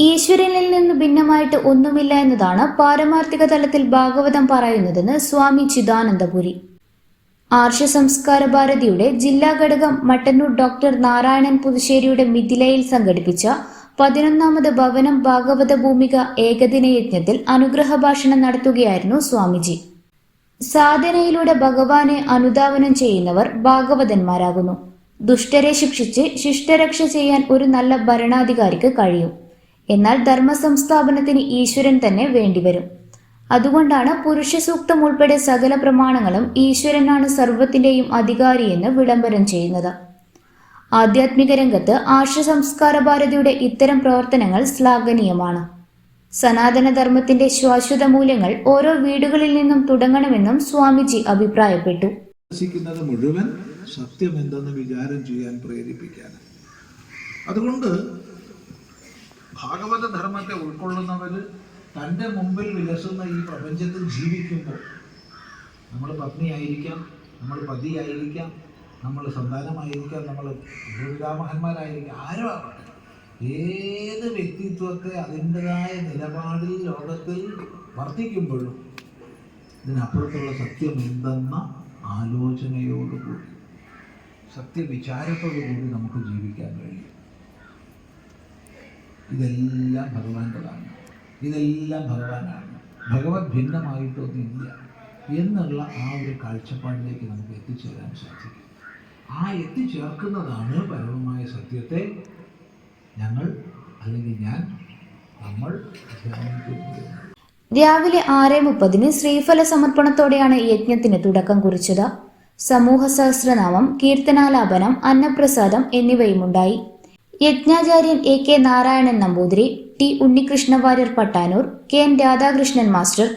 ഈശ്വരനിൽ നിന്ന് ഭിന്നമായിട്ട് ഒന്നുമില്ല എന്നതാണ് പാരമാർത്ഥിക തലത്തിൽ ഭാഗവതം പറയുന്നതെന്ന് സ്വാമി ചിദാനന്ദപുരി. ആർഷ സംസ്കാര ഭാരതിയുടെ ജില്ലാ ഘടകം മട്ടന്നൂർ ഡോക്ടർ നാരായണൻ പുതുശ്ശേരിയുടെ മിഥിലയിൽ സംഘടിപ്പിച്ച 11ാമത് ഭവനം ഭാഗവത ഭൂമിക ഏകദിന യജ്ഞത്തിൽ അനുഗ്രഹ ഭാഷണം നടത്തുകയായിരുന്നു സ്വാമിജി. സാധനയിലൂടെ ഭഗവാനെ അനുധാവനം ചെയ്യുന്നവർ ഭാഗവതന്മാരാകുന്നു. ദുഷ്ടരെ ശിക്ഷിച്ച് ശിഷ്ടരക്ഷ ചെയ്യാൻ ഒരു നല്ല ഭരണാധികാരിക്ക് കഴിയും. എന്നാൽ ധർമ്മ സംസ്ഥാപനത്തിന് ഈശ്വരൻ തന്നെ വേണ്ടിവരും. അതുകൊണ്ടാണ് പുരുഷ സൂക്തം ഉൾപ്പെടെ സകല പ്രമാണങ്ങളും ഈശ്വരനാണ് സർവത്തിന്റെയും അധികാരിയെന്ന് വിളംബരം ചെയ്യുന്നത്. ആധ്യാത്മിക രംഗത്ത് ആർഷ സംസ്കാര ഭാരതിയുടെ ഇത്തരം പ്രവർത്തനങ്ങൾ ശ്ലാഘനീയമാണ്. സനാതനധർമ്മത്തിന്റെ ശാശ്വത മൂല്യങ്ങൾ ഓരോ വീടുകളിൽ നിന്നും തുടങ്ങണമെന്നും സ്വാമിജി അഭിപ്രായപ്പെട്ടു. മുഴുവൻ സത്യമെന്തെന്ന് വിചാരം ചെയ്യാൻ പ്രേരിപ്പിക്കാൻ. അതുകൊണ്ട് ഭാഗവത ധർമ്മത്തെ ഉൾക്കൊള്ളുന്നവർ തൻ്റെ മുമ്പിൽ വിലസുന്ന ഈ പ്രപഞ്ചത്തിൽ ജീവിക്കുമ്പോൾ, നമ്മൾ പത്നിയായിരിക്കാം, നമ്മൾ പതിയായിരിക്കാം, നമ്മൾ സന്താനമായിരിക്കാം, നമ്മൾ പിതാമഹന്മാരായിരിക്കാം, ആരും ആവട്ടെ, ഏത് വ്യക്തിത്വത്തെ അതിൻ്റെതായ നിലപാടിൽ ലോകത്തിൽ വർദ്ധിക്കുമ്പോഴും ഇതിനപ്പുറത്തുള്ള സത്യം എന്തെന്ന ആലോചനയോടുകൂടി, സത്യവിചാരത്തോടുകൂടി നമുക്ക് ജീവിക്കാൻ കഴിയും. ഇതെല്ലാം ഭഗവാൻ്റെതാണ്, ഇതെല്ലാം ഭഗവാനാണ്, ഭഗവത് ഭിന്നമായിട്ടൊന്നുമില്ല എന്നുള്ള ആ ഒരു കാഴ്ചപ്പാടിലേക്ക് നമുക്ക് എത്തിച്ചേരാൻ സാധിക്കും. ആ എത്തിച്ചേർക്കുന്നതാണ് പരമമായ സത്യത്തെ നമ്മൾ ധ്യാനിക്കുന്നത്. രാവിലെ 6:30 ശ്രീഫല സമർപ്പണത്തോടെയാണ് യജ്ഞത്തിന് തുടക്കം കുറിച്ചത്. സമൂഹ സഹസ്രനാമം, കീർത്തനാലാപനം, Annaprasadam എന്നിവയുമുണ്ടായി. യജ്ഞാചാര്യൻ AK Narayanan Namboothiri, T Unnikrishna Warrier Pattanur, KN Radhakrishnan master,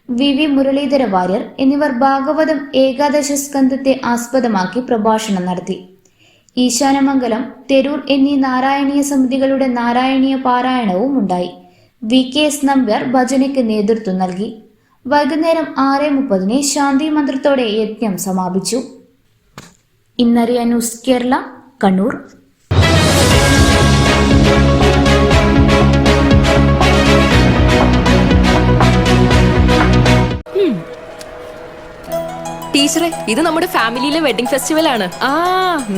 VV Muralidhara Warrier എന്നിവർ ഭാഗവതം ഏകാദശ സ്കന്ധത്തെ ആസ്പദമാക്കി പ്രഭാഷണം നടത്തി. ഈശാനമംഗലം, തെരൂർ എന്നീ നാരായണീയ സമിതികളുടെ നാരായണീയ പാരായണവും ഉണ്ടായി. VKS നമ്പ്യാർ ഭജനയ്ക്ക് നേതൃത്വം നൽകി. വൈകുന്നേരം 6:30 ശാന്തി മന്ത്രത്തോടെ യജ്ഞം സമാപിച്ചു. ഇന്നറിയ ന്യൂസ് കേരള, കണ്ണൂർ. ടീച്ചറെ, ഇത് നമ്മുടെ ഫാമിലിയിലെ വെഡിങ് ഫെസ്റ്റിവൽ ആണ്.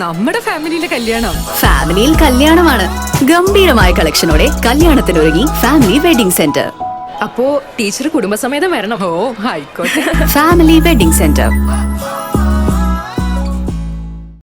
നമ്മുടെ ഫാമിലിയിലെ കല്യാണം. ഫാമിലിയിൽ കല്യാണമാണ്. ഗംഭീരമായ കളക്ഷനോടെ കല്യാണത്തിനൊരുങ്ങി ഫാമിലി വെഡിങ് സെന്റർ. അപ്പോ ടീച്ചർ കുടുംബസമേതം വരണം. ഓ, ആയിക്കോട്ടെ. Family wedding centre.